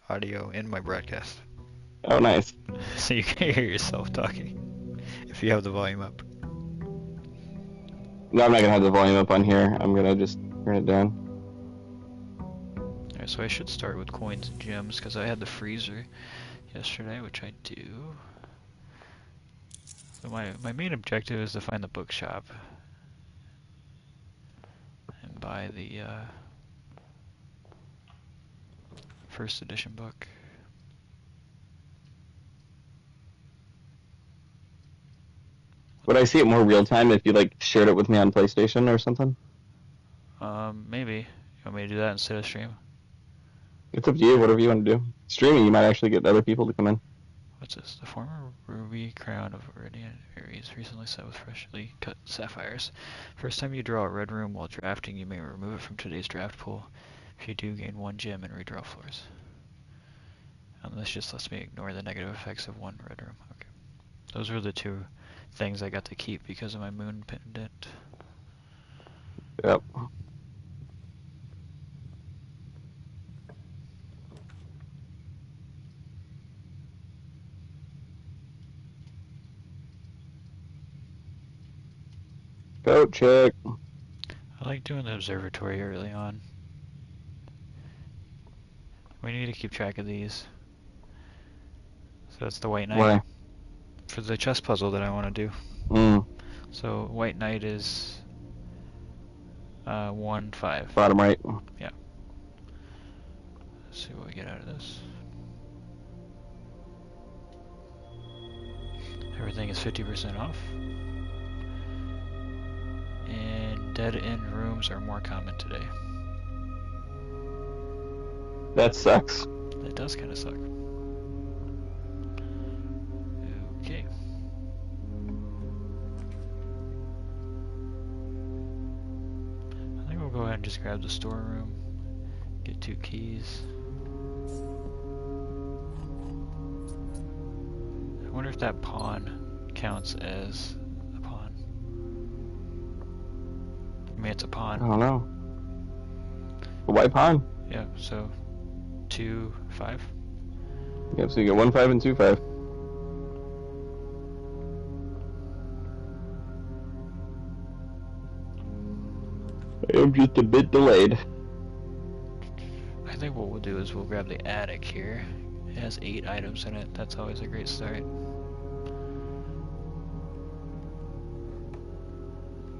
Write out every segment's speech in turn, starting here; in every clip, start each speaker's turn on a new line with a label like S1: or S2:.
S1: audio in my broadcast.
S2: Oh, nice.
S1: So you can hear yourself talking if you have the volume up.
S2: No, I'm not gonna have the volume up on here. I'm gonna just turn it down.
S1: Alright, so I should start with coins and gems because I had the freezer yesterday, which I do. So my main objective is to find the bookshop and buy the first edition book.
S2: Would I see it more real time if you like shared it with me on PlayStation or something?
S1: Maybe. You want me to do that instead of stream?
S2: It's up to you. Whatever you want to do. Streaming, you might actually get other people to come in.
S1: What's this? The former ruby crown of Iridian Ares, recently set with freshly cut sapphires. First time you draw a red room while drafting, you may remove it from today's draft pool. If you do, gain 1 gem and redraw floors. And this just lets me ignore the negative effects of 1 red room. Okay. Those were the 2 things I got to keep because of my moon pendant.
S2: Yep. Go check.
S1: I like doing the observatory early on. We need to keep track of these. So that's the White Knight.
S2: Why?
S1: For the chess puzzle that I want to do.
S2: Mm.
S1: So White Knight is 1-5.
S2: Bottom right.
S1: Yeah. Let's see what we get out of this. Everything is 50% off. And dead end rooms are more common today.
S2: That sucks.
S1: That does kind of suck. Okay. I think we'll go ahead and just grab the storeroom. Get 2 keys. I wonder if that pawn counts as a pawn. I mean, it's a pawn.
S2: I don't know. The white pawn.
S1: Yeah, so 2, 5.
S2: Yep, so you get 1, 5, and 2, 5. I am just a bit delayed.
S1: I think what we'll do is we'll grab the attic here. It has 8 items in it. That's always a great start.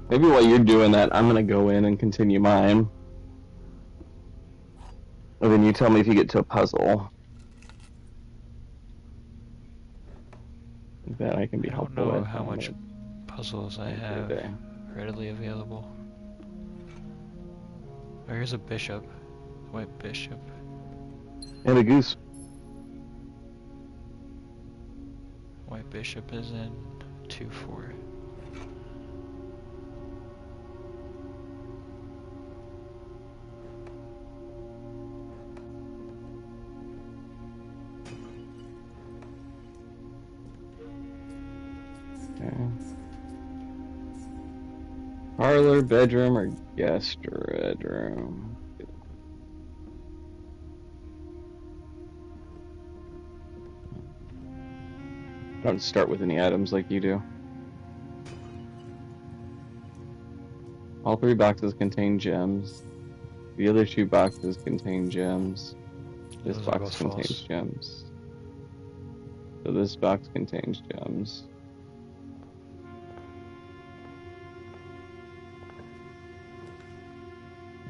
S2: Maybe while you're doing that, I'm gonna go in and continue mine. And then you tell me if you get to a puzzle. That I can be
S1: I don't
S2: helpful
S1: know
S2: with.
S1: how much puzzles I have
S2: there.
S1: readily available. Oh, here's a bishop. White bishop.
S2: And a goose.
S1: White bishop is in 2-4.
S2: Okay. Parlor, bedroom, or guest bedroom? I don't start with any items like you do. All 3 boxes contain gems. The other 2 boxes contain gems. This
S1: Those are
S2: box
S1: both
S2: contains
S1: false.
S2: gems. So this box contains gems.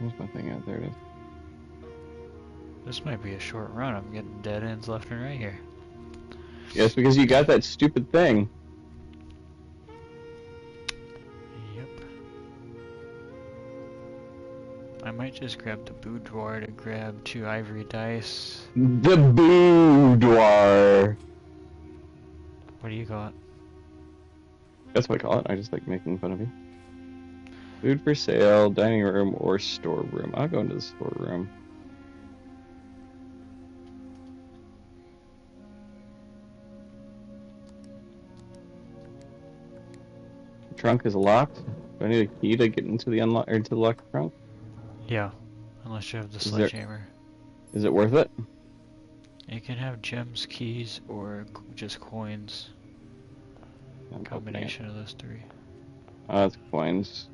S2: There's nothing out there. It is.
S1: This might be a short run. I'm getting dead ends left and right here.
S2: Yes, because you got that stupid thing.
S1: Yep. I might just grab the boudoir to grab 2 ivory dice.
S2: The boudoir.
S1: What do you call it?
S2: That's what I call it. I just like making fun of you. Food for sale, dining room, or storeroom. I'll go into the storeroom. The trunk is locked. Do I need a key to get into the into the locked trunk?
S1: Yeah, unless you have the
S2: Is there-
S1: sledgehammer.
S2: Is it worth it?
S1: You can have gems, keys, or just coins. Combination of those three.
S2: Oh, it's coins.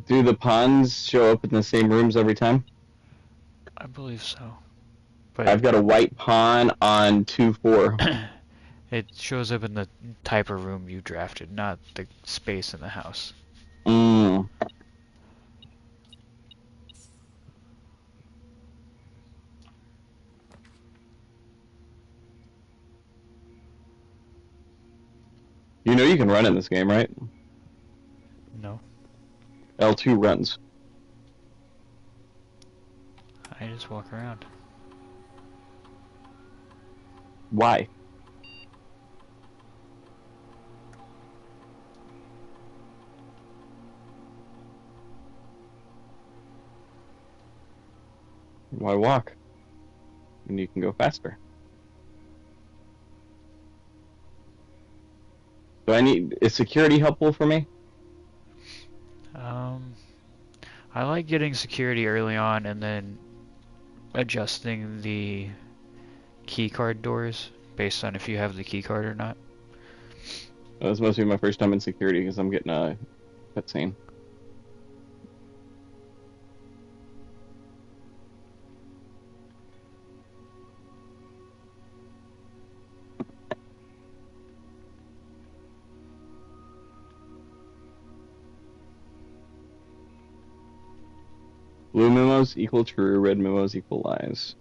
S2: Do the pawns show up in the same rooms every time?
S1: I believe so. But
S2: I've got a white pawn on 2-4.
S1: it shows up in the type of room you drafted, not the space in the house.
S2: Mm. You know you can run in this game, right?
S1: No.
S2: L2 runs.
S1: I just walk around.
S2: Why? Why walk? And you can go faster. Is security helpful for me?
S1: I like getting security early on and then adjusting the keycard doors based on if you have the keycard or not.
S2: That was mostly my first time in security because I'm getting a cutscene. Blue memos equal true, red memos equal lies.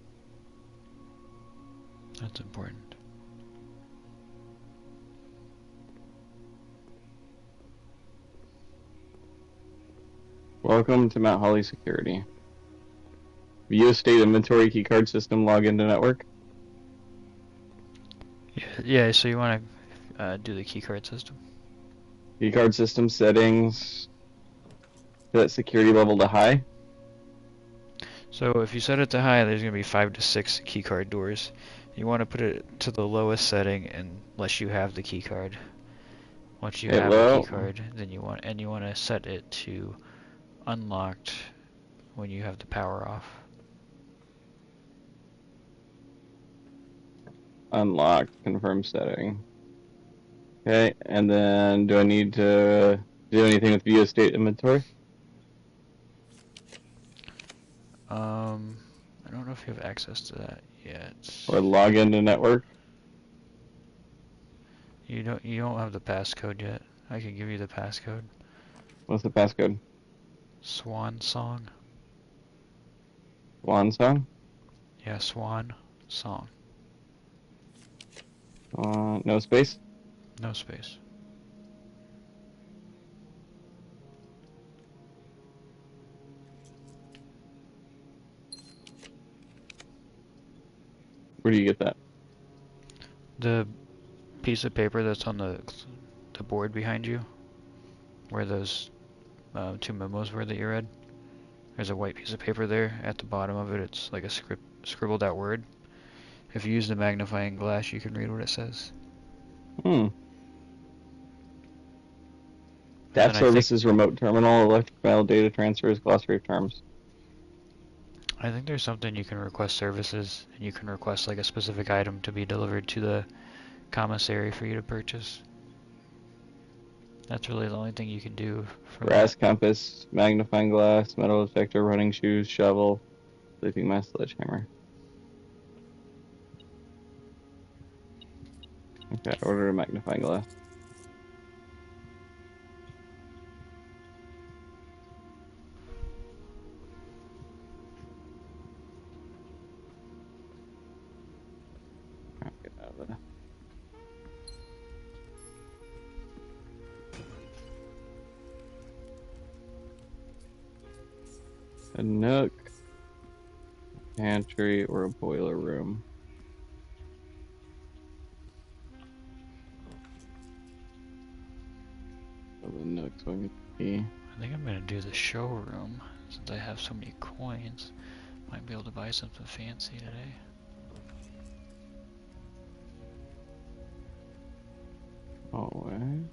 S1: That's important.
S2: Welcome to Mount Holly Security. View state inventory keycard system log into network.
S1: Yeah, so you want to do the keycard system.
S2: Keycard system settings. Set security level to high.
S1: So if you set it to high, there's going to be 5 to 6 keycard doors. You want to put it to the lowest setting unless you have the keycard. Once you have the keycard, then you want to set it to unlocked when you have the power off.
S2: Unlocked, confirm setting. Okay, and then do I need to do anything with view state inventory?
S1: I don't know if you have access to that yet.
S2: Or log into network?
S1: You don't have the passcode yet. I can give you the passcode.
S2: What's the passcode?
S1: Swan Song.
S2: Swan song?
S1: Yeah, Swan Song.
S2: No space?
S1: No space.
S2: Where do you get that?
S1: The piece of paper that's on the board behind you, where those 2 memos were that you read. There's a white piece of paper there. At the bottom of it, it's like a scribbled out word. If you use the magnifying glass, you can read what it says.
S2: DAT services, remote terminal, electric mail, data transfers, glossary of terms.
S1: I think there's something you can request services, and you can request like a specific item to be delivered to the commissary for you to purchase. That's really the only thing you can do.
S2: Brass compass, magnifying glass, metal detector, running shoes, shovel, sleeping mask, sledgehammer. Okay, order a magnifying glass. Get out of there. A nook, pantry, or a boiler room. So the nook's going to be.
S1: I think I'm gonna do the showroom since I have so many coins. Might be able to buy something fancy today.
S2: Hallway.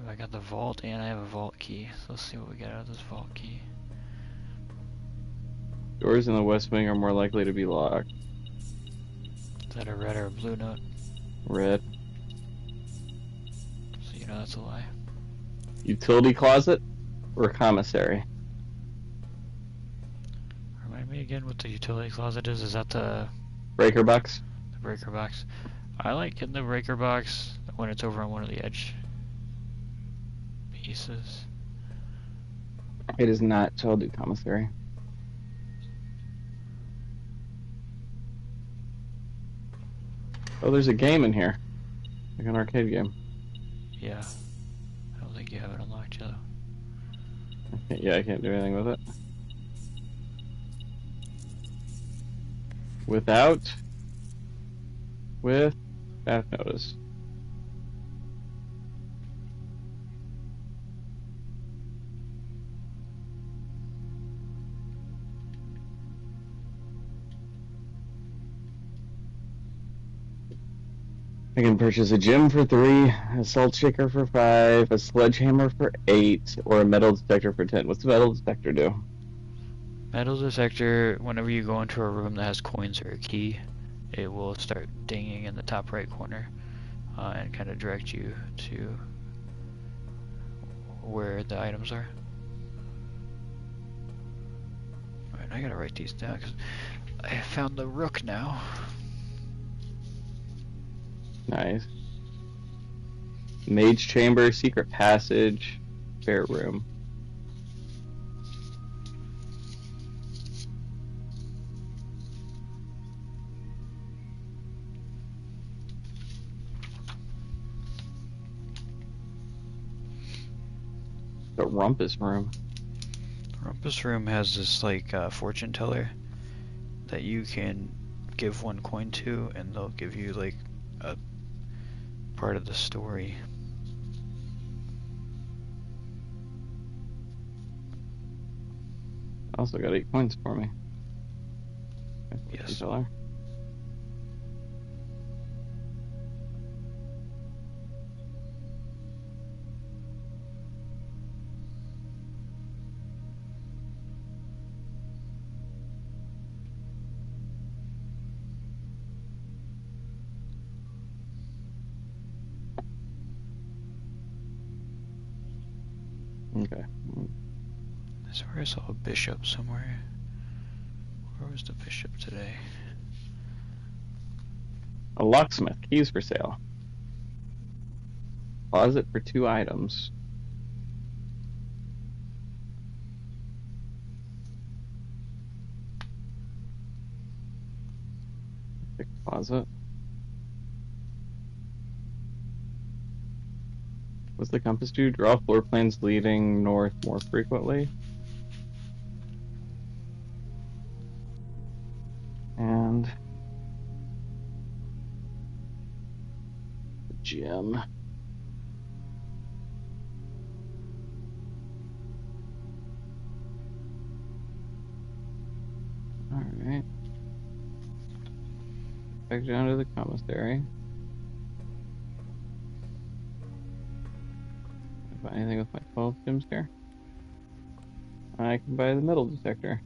S1: I got the vault and I have a vault key. So let's see what we get out of this vault key.
S2: Doors in the west wing are more likely to be locked.
S1: Is that a red or a blue note?
S2: Red.
S1: So you know that's a lie.
S2: Utility closet or commissary?
S1: Remind me again what the utility closet is. Is that the
S2: Breaker box?
S1: breaker box? I like in the breaker box when it's over on one of the edge pieces.
S2: It is not, so I'll do commissary. Oh, there's a game in here. Like an arcade game.
S1: Yeah. I don't think you have it unlocked yet.
S2: Yeah, I can't do anything with it. Without. With staff notice. I can purchase a gem for 3, a salt shaker for 5, a sledgehammer for 8, or a metal detector for 10. What's the metal detector do?
S1: Metal detector, whenever you go into a room that has coins or a key, it will start dinging in the top right corner and kind of direct you to where the items are. Alright, I gotta write these down because I have found the rook now.
S2: Nice. Mage chamber, secret passage, spare room. The rumpus room.
S1: Rumpus Room has this like fortune teller that you can give 1 coin to, and they'll give you like a part of the story.
S2: Also got 8 coins for me.
S1: Yes.
S2: Teller. Okay.
S1: I swear I saw a bishop somewhere. Where was the bishop today?
S2: A locksmith, keys for sale. Closet for 2 items. Pick closet. What's the compass do? Draw floor plans leading north more frequently. And the gem. Alright. Back down to the commissary. Buy anything with my 12 gems here? I can buy the metal detector.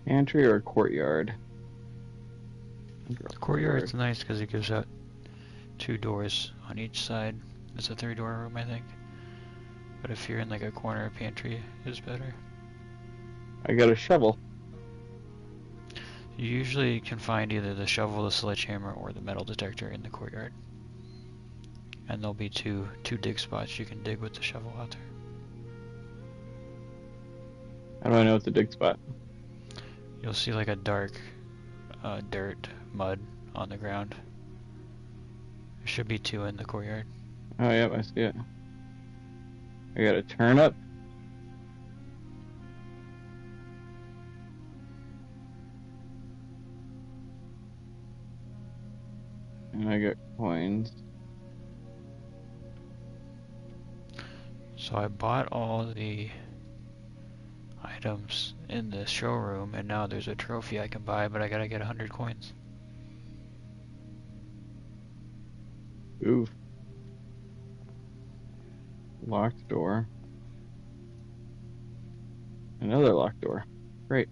S2: Pantry or courtyard?
S1: The courtyard's nice because it gives out 2 doors on each side. It's a 3-door room, I think. But if you're in like a corner pantry, is better.
S2: I got a shovel.
S1: You usually can find either the shovel, the sledgehammer, or the metal detector in the courtyard. And there'll be two dig spots you can dig with the shovel out there.
S2: How do I know it's a dig spot?
S1: You'll see like a dark dirt, mud on the ground. There should be 2 in the courtyard.
S2: Oh, yep, I see it. I got a turnip. And I got coins.
S1: So I bought all the items in the showroom, and now there's a trophy I can buy, but I gotta get 100 coins.
S2: Oof. Locked door. Another locked door. Great.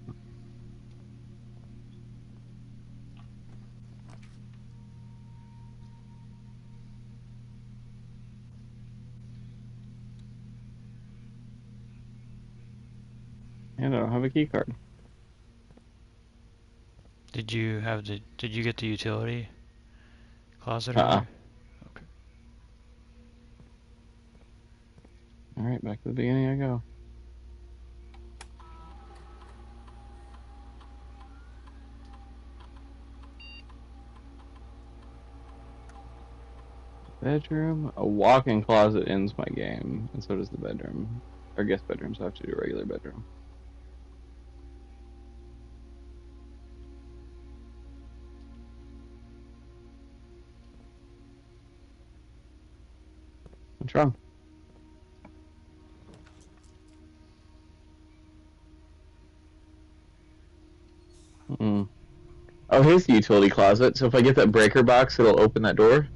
S2: And I don't have a key card.
S1: Did you get the utility closet
S2: Uh-uh.
S1: over? Okay.
S2: Alright, back to the beginning I go. Bedroom. A walk-in closet ends my game, and so does the bedroom. Or guest bedroom, so I have to do a regular bedroom. What's wrong? Mm. Oh, here's the utility closet. So if I get that breaker box, it'll open that door?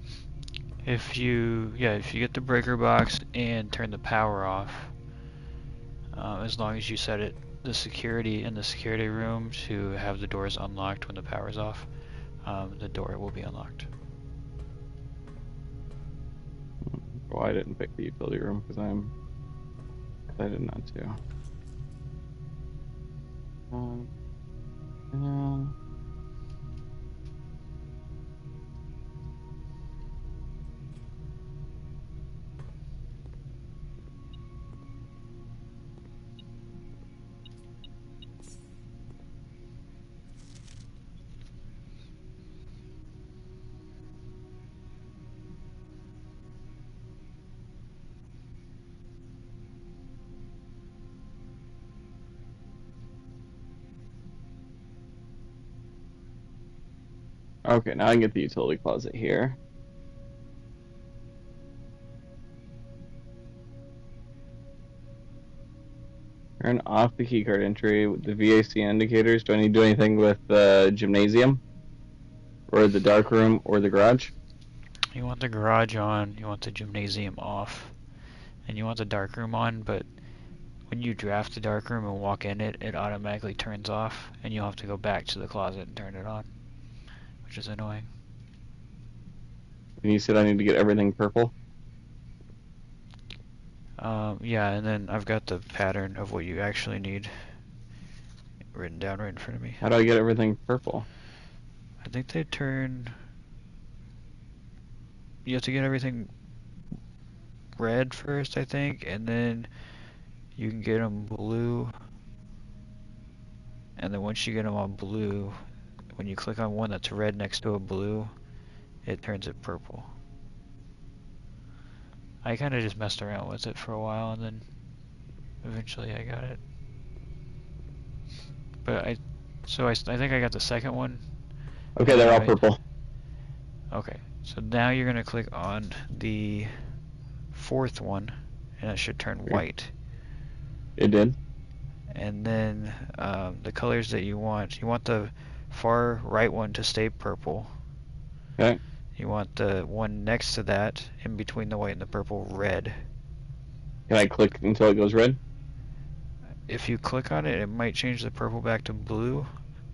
S1: If you get the breaker box and turn the power off, as long as you set it, the security in the security room to have the doors unlocked when the power's off, the door will be unlocked.
S2: Well, I didn't pick the utility room because I'm excited not to. Yeah. Okay, now I can get the utility closet here. Turn off the keycard entry with the VAC indicators. Do I need to do anything with the gymnasium? Or the dark room or the garage?
S1: You want the garage on, you want the gymnasium off, and you want the dark room on, but when you draft the dark room and walk in it, it automatically turns off, and you'll have to go back to the closet and turn it on, which is annoying.
S2: And you said I need to get everything purple?
S1: Yeah, and then I've got the pattern of what you actually need written down right in front of me.
S2: How do I get everything purple?
S1: I think they turn... You have to get everything red first, I think, and then you can get them blue. And then once you get them all blue, when you click on one that's red next to a blue, it turns it purple. I kind of just messed around with it for a while, and then eventually I got it. But I think I got the second one.
S2: Okay, they're all purple.
S1: Okay, so now you're gonna click on the fourth one, and it should turn white.
S2: It did?
S1: And then the colors that you want the far right one to stay purple.
S2: Okay.
S1: You want the one next to that, in between the white and the purple, red.
S2: Can I click until it goes red?
S1: If you click on it, it might change the purple back to blue,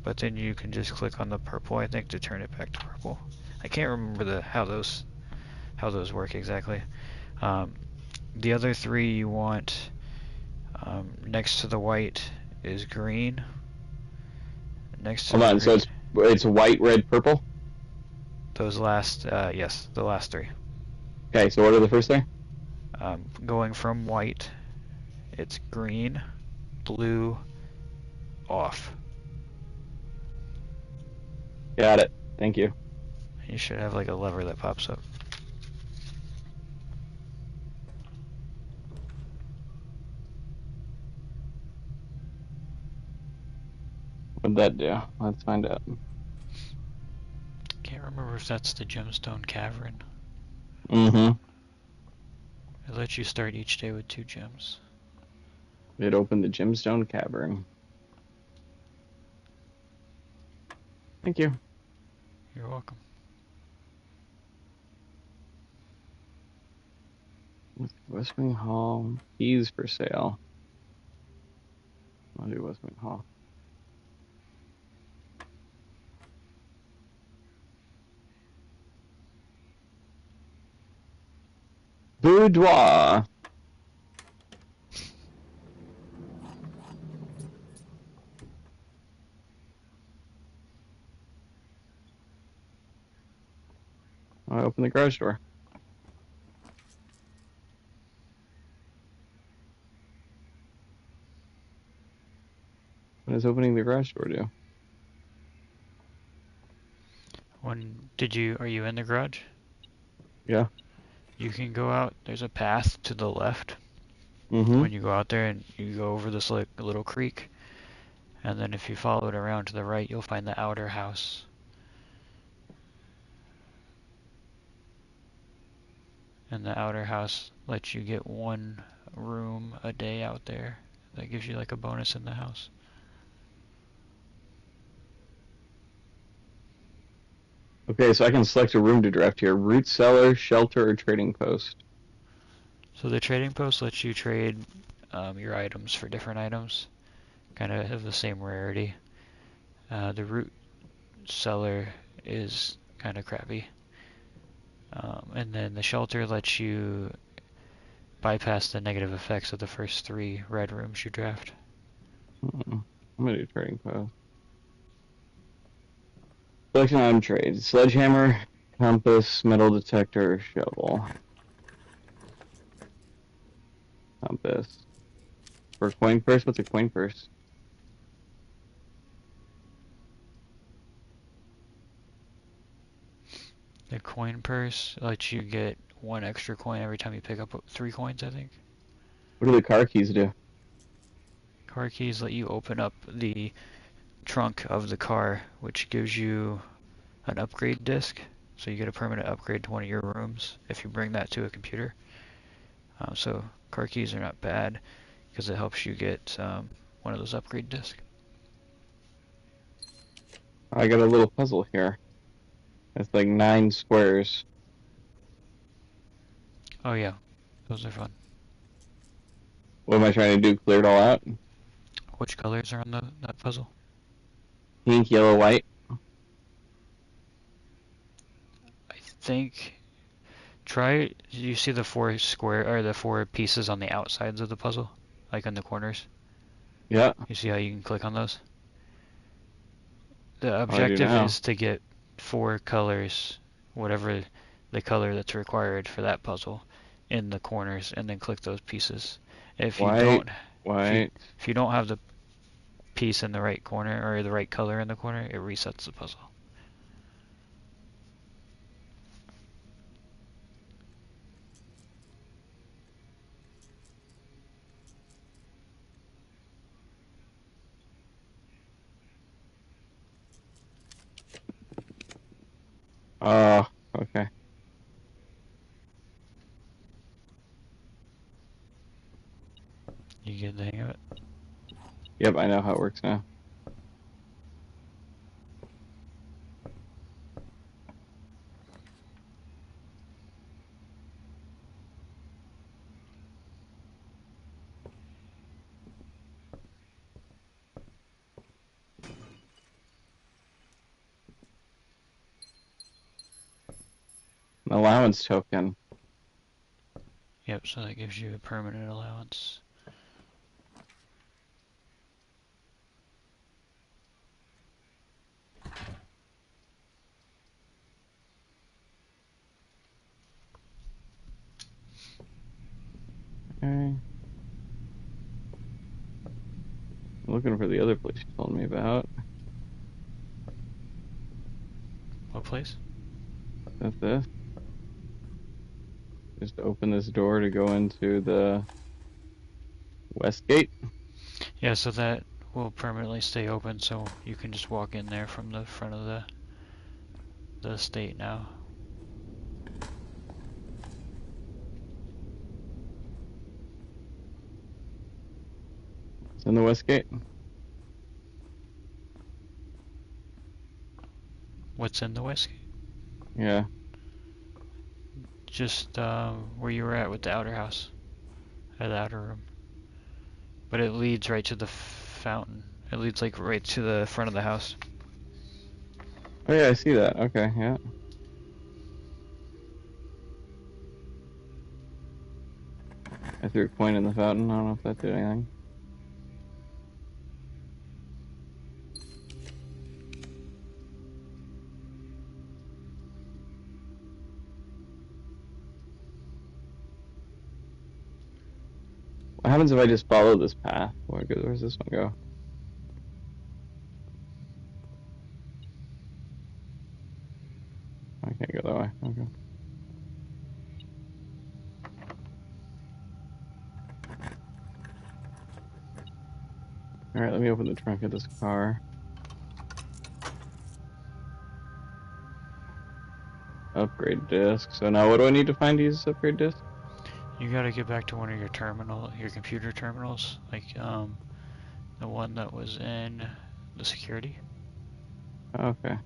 S1: but then you can just click on the purple, I think, to turn it back to purple. I can't remember how those work exactly. The other three you want next to the white is green. Next to
S2: Hold on, so it's white, red, purple?
S1: Those last, yes, the last three.
S2: Okay, so what are the first three?
S1: Going from white, it's green, blue, off.
S2: Got it. Thank you.
S1: You should have like a lever that pops up.
S2: What'd that do? Let's find out.
S1: Can't remember if that's the gemstone cavern.
S2: Mm-hmm.
S1: It lets you start each day with 2 gems.
S2: It opened the Gemstone Cavern. Thank you.
S1: You're welcome.
S2: West Wing Hall. Keys for sale. I'll do West Wing Hall. Boudoir. I open the garage door. What does opening the garage door do?
S1: Are you in the garage?
S2: Yeah.
S1: You can go out, there's a path to the left.
S2: Mm-hmm.
S1: When you go out there and you go over this like little creek, and then if you follow it around to the right, you'll find the outer house. And the outer house lets you get 1 room a day out there. That gives you like a bonus in the house.
S2: Okay, so I can select a room to draft here. Root cellar, shelter, or trading post.
S1: So the trading post lets you trade your items for different items. Kind of have the same rarity. The root cellar is kind of crappy. And then the shelter lets you bypass the negative effects of the first 3 red rooms you draft.
S2: I'm gonna do trading post. Selection item trade. Sledgehammer, compass, metal detector, shovel. Compass. For coin purse? What's a coin purse?
S1: The coin purse lets you get 1 extra coin every time you pick up 3 coins, I think.
S2: What do the car keys do?
S1: Car keys let you open up the trunk of the car, which gives you an upgrade disc. So you get a permanent upgrade to one of your rooms if you bring that to a computer. So car keys are not bad because it helps you get one of those upgrade discs.
S2: I got a little puzzle here. It's like 9 squares.
S1: Oh yeah, those are fun.
S2: What am I trying to do? Clear it all out?
S1: Which colors are on that puzzle?
S2: Pink, yellow, white.
S1: I think you see the 4 pieces on the outsides of the puzzle, like on the corners?
S2: Yeah.
S1: You see how you can click on those? The
S2: I do
S1: objective
S2: now.
S1: is to get 4 colors, whatever the color that's required for that puzzle, in the corners, and then click those pieces. If you
S2: White,
S1: if you don't have the piece in the right corner or the right color in the corner, it resets the puzzle.
S2: Oh, okay.
S1: You get the hang of it?
S2: Yep, I know how it works now. An allowance token.
S1: Yep, so that gives you a permanent allowance.
S2: Okay. Looking for the other place you told me about.
S1: What place?
S2: That's this. Just open this door to go into the west gate.
S1: Yeah, so that will permanently stay open, so you can just walk in there from the front of the estate now.
S2: In the west gate.
S1: What's in the west?
S2: Yeah.
S1: Just where you were at with the outer house, or the outer room. But it leads right to the fountain. It leads like right to the front of the house.
S2: Oh yeah, I see that. Okay, yeah. I threw a coin in the fountain. I don't know if that did anything. What happens if I just follow this path? Where's this one go? I can't go that way. Okay. Alright, let me open the trunk of this car. Upgrade disk. So now what do I need to find to use this upgrade disk?
S1: You gotta get back to one of your computer terminals, like the one that was in the security.
S2: Okay.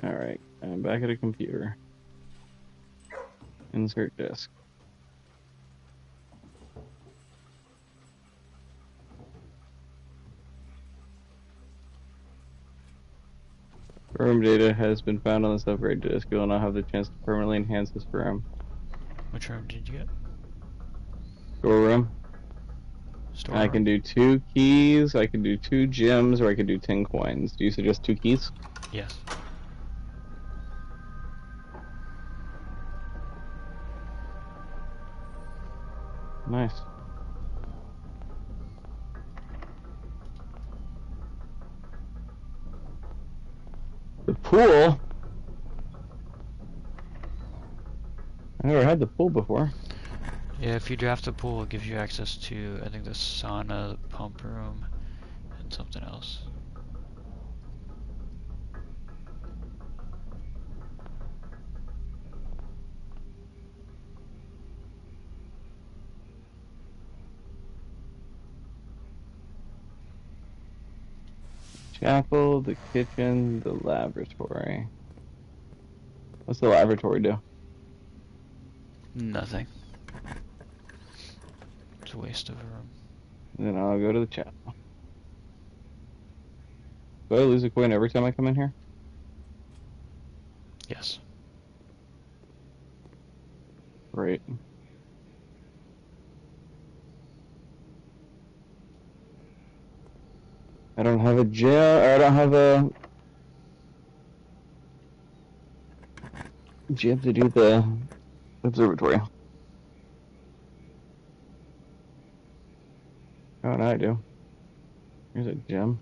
S2: Alright, I'm back at a computer. Insert disk. Room data has been found on this upgrade disk. You will now have the chance to permanently enhance this room.
S1: Which room did you get?
S2: Storeroom.
S1: Storeroom.
S2: I can do 2 keys, I can do 2 gems, or I can do 10 coins. Do you suggest 2 keys?
S1: Yes.
S2: Nice. The pool? I never had the pool before.
S1: Yeah, if you draft the pool, it gives you access to, I think, the sauna, the pump room, and something else.
S2: Chapel, the kitchen, the laboratory. What's the laboratory do?
S1: Nothing. It's a waste of a room.
S2: Then I'll go to the chapel. Do I lose a coin every time I come in here?
S1: Yes.
S2: Great. I don't have a gem, or I don't have a gem to do the observatory. Oh, now I do. Here's a gem.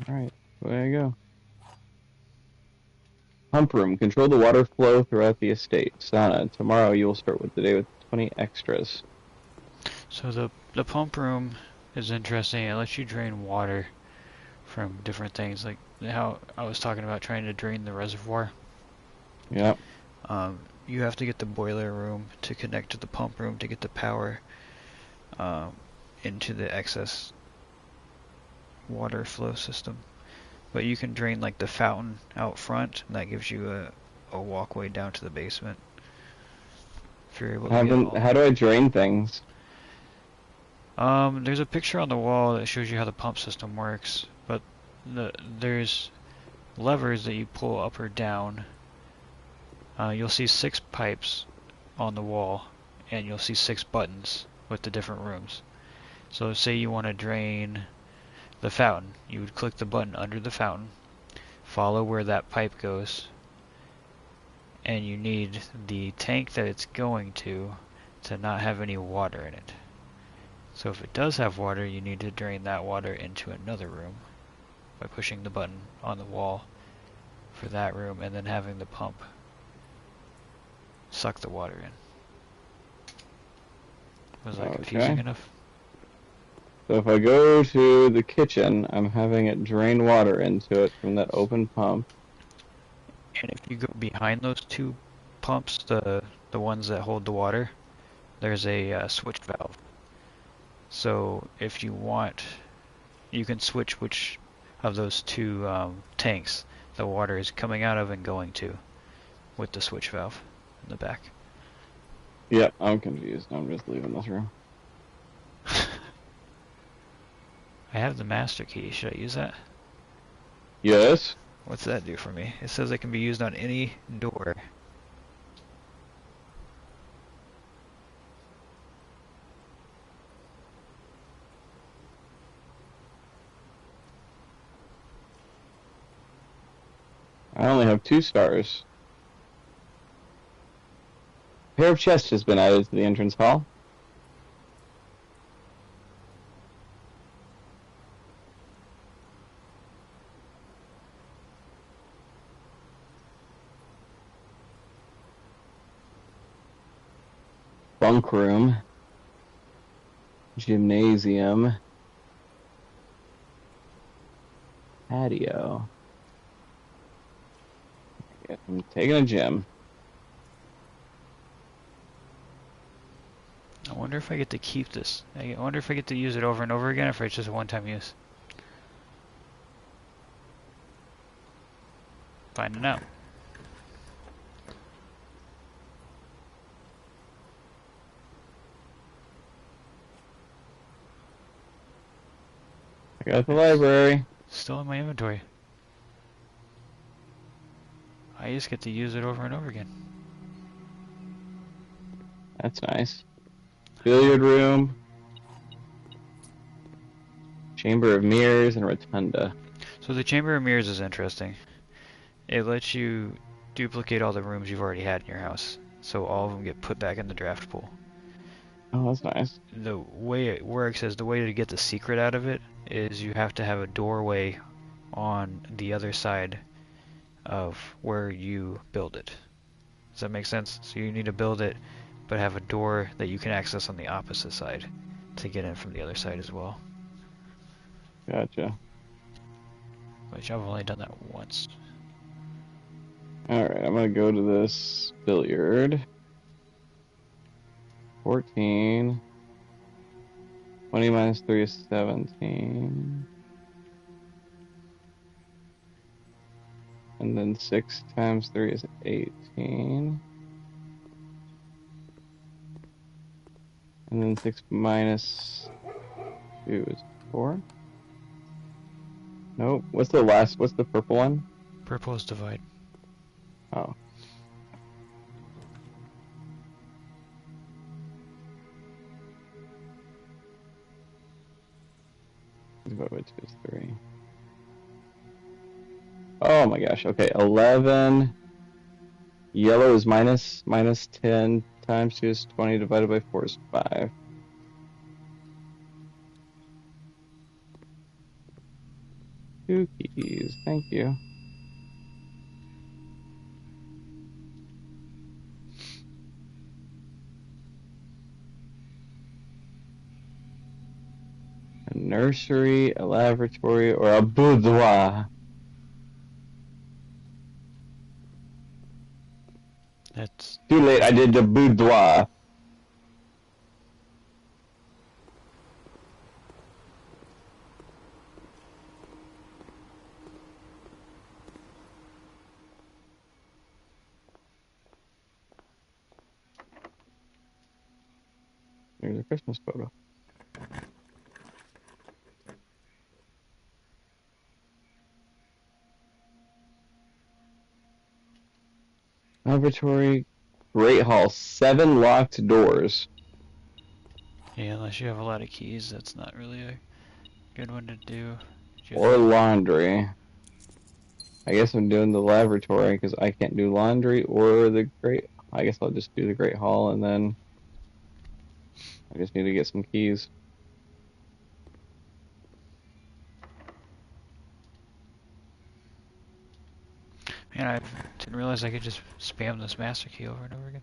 S2: Alright, there you go. Pump room. Control the water flow throughout the estate. Sauna. Tomorrow you will start with the day with 20 extras.
S1: So the pump room is interesting. It lets you drain water from different things, like how I was talking about trying to drain the reservoir.
S2: Yep.
S1: You have to get the boiler room to connect to the pump room to get the power into the excess water flow system. But you can drain like the fountain out front, and that gives you a walkway down to the basement. If you're able to get all.
S2: How do I drain things?
S1: There's a picture on the wall that shows you how the pump system works, but there's levers that you pull up or down. You'll see 6 pipes on the wall, and you'll see 6 buttons with the different rooms. So say you want to drain the fountain, you would click the button under the fountain, follow where that pipe goes, and you need the tank that it's going to not have any water in it. So if it does have water, you need to drain that water into another room by pushing the button on the wall for that room and then having the pump suck the water in. Was that confusing enough?
S2: So if I go to the kitchen, I'm having it drain water into it from that open pump.
S1: And if you go behind those 2 pumps, the ones that hold the water, there's a switch valve. So if you want, you can switch which of those 2 tanks the water is coming out of and going to with the switch valve in the back.
S2: Yeah, I'm confused. I'm just leaving this room.
S1: I have the master key. Should I use that?
S2: Yes.
S1: What's that do for me? It says it can be used on any door.
S2: I only have 2 stars. A pair of chests has been added to the entrance hall. Bunk room. Gymnasium. Patio. Yeah, I'm taking a gym.
S1: I wonder if I get to keep this. I wonder if I get to use it over and over again, or if it's just a one-time use. Finding out.
S2: I got the library.
S1: Still in my inventory. I just get to use it over and over again.
S2: That's nice. Billiard room. Chamber of mirrors and rotunda.
S1: So the Chamber of Mirrors is interesting. It lets you duplicate all the rooms you've already had in your house. So all of them get put back in the draft pool.
S2: Oh, that's nice.
S1: The way it works is the way to get the secret out of it is you have to have a doorway on the other side of where you build it. Does that make sense? So you need to build it, but have a door that you can access on the opposite side to get in from the other side as well.
S2: Gotcha.
S1: Which I've only done that once.
S2: Alright, I'm gonna go to this billiard. 14. 20 minus 3 is 17. And then 6 times 3 is 18. And then 6 minus 2 is 4. Nope. What's the purple one?
S1: Purple is divide.
S2: Oh. Divide by 2 is 3. Oh my gosh, okay, 11. Yellow is minus 10 times 2 is 20 divided by 4 is 5. Cookies, thank you. A nursery, a laboratory, or a boudoir.
S1: That's
S2: Too late, I did the boudoir. There's a Christmas photo. Laboratory, Great Hall, 7 locked doors.
S1: Yeah, unless you have a lot of keys, that's not really a good one to do.
S2: Or laundry. I guess I'm doing the laboratory because I can't do laundry or the Great. I guess I'll just do the Great Hall and then I just need to get some keys.
S1: Man, I didn't realize I could just spam this master key over and over again.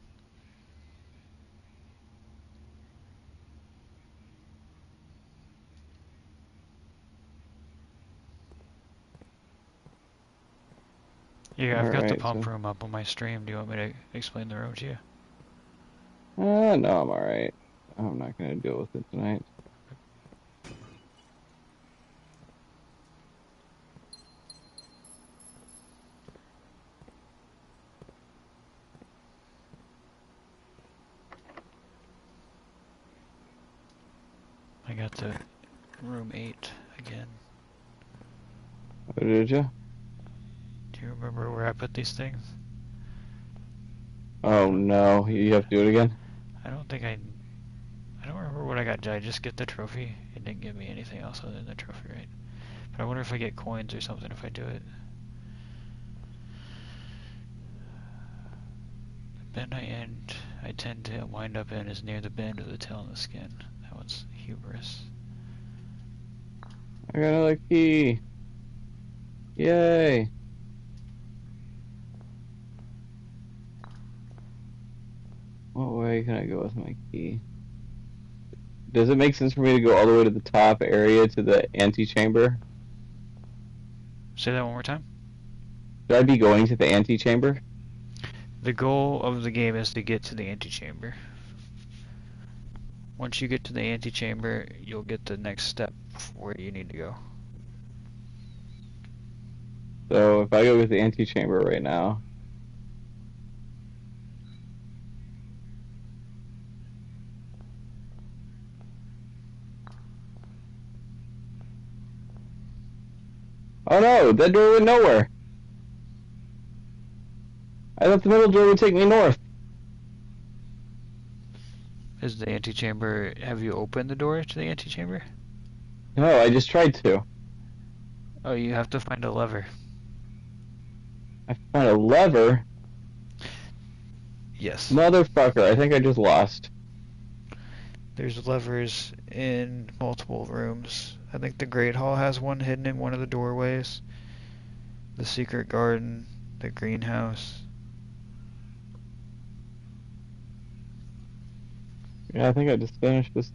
S1: Yeah, I've got the pump room up on my stream. Do you want me to explain the room to you?
S2: No, I'm alright. I'm not going to deal with it tonight.
S1: I got the room 8 again.
S2: Oh, did you?
S1: Do you remember where I put these things?
S2: Oh no, you have to do it again?
S1: I don't remember what I got. Did I just get the trophy? It didn't give me anything else other than the trophy, right? But I wonder if I get coins or something if I do it. The bend I tend to wind up in is near the bend of the tail and the skin. That one's hubris.
S2: I got another key. Yay. What way can I go with my key? Does it make sense for me to go all the way to the top area to the antechamber?
S1: Say that one more time.
S2: Should I be going to the antechamber?
S1: The goal of the game is to get to the antechamber. Once you get to the antechamber, you'll get the next step where you need to go.
S2: So if I go to the antechamber right now. Oh no, that door went nowhere. I thought the middle door would take me north.
S1: Is the antechamber... Have you opened the door to the antechamber?
S2: No, I just tried to.
S1: Oh, you have to find a lever.
S2: I found a lever?
S1: Yes.
S2: Motherfucker, I think I just lost.
S1: There's levers in multiple rooms. I think the Great Hall has one hidden in one of the doorways. The secret garden, the greenhouse.
S2: Yeah, I think I just finished this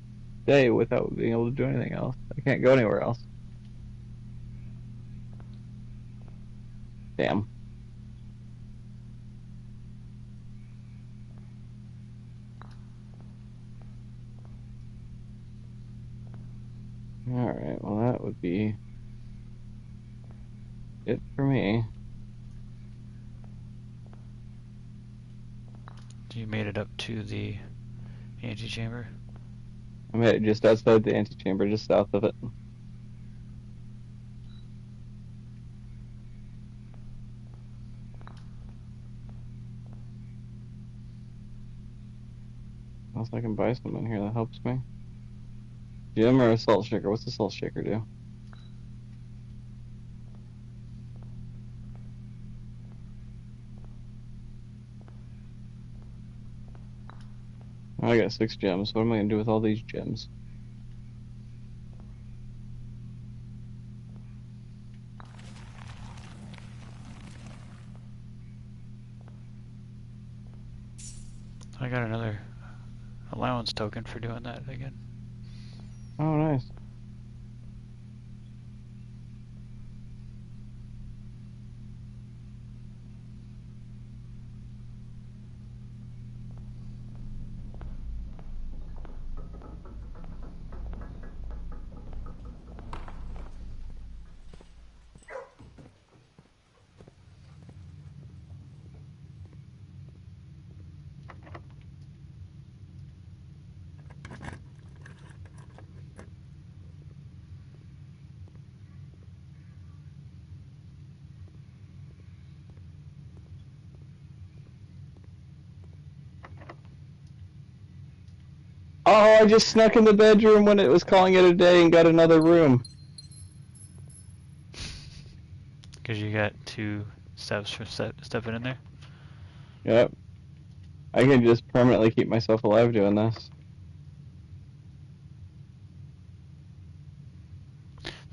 S2: day without being able to do anything else. I can't go anywhere else. Damn. Alright, well that would be it for me.
S1: You made it up to the antechamber?
S2: I'm at just outside the antechamber, just south of it. Unless I can buy something here that helps me. Gem or a salt shaker? What's the salt shaker do? I got 6 gems. What am I gonna do with all these gems?
S1: I got another allowance token for doing that again.
S2: Oh, nice. Oh, I just snuck in the bedroom when it was calling it a day and got another room.
S1: Because you got 2 steps for stepping in there.
S2: Yep. I can just permanently keep myself alive doing this.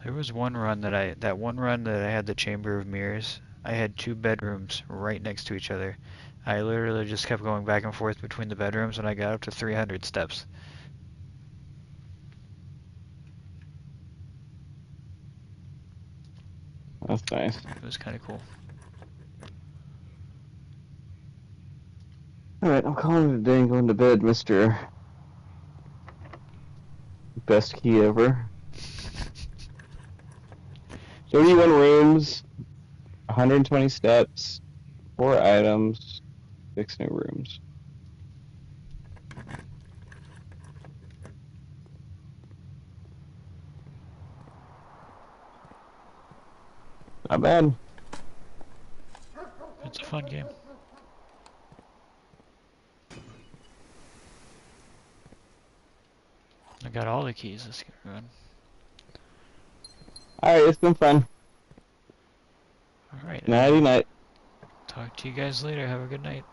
S1: There was one run that I had the Chamber of Mirrors. I had 2 bedrooms right next to each other. I literally just kept going back and forth between the bedrooms and I got up to 300 steps.
S2: That's nice.
S1: It was kind of cool.
S2: Alright, I'm calling it a day and going to bed, Mr. Best key ever. 31 rooms, 120 steps, 4 items, 6 new rooms. Not bad.
S1: It's a fun game. I got all the keys this run.
S2: Alright, it's been fun.
S1: Alright.
S2: Nighty night.
S1: Talk to you guys later. Have a good night.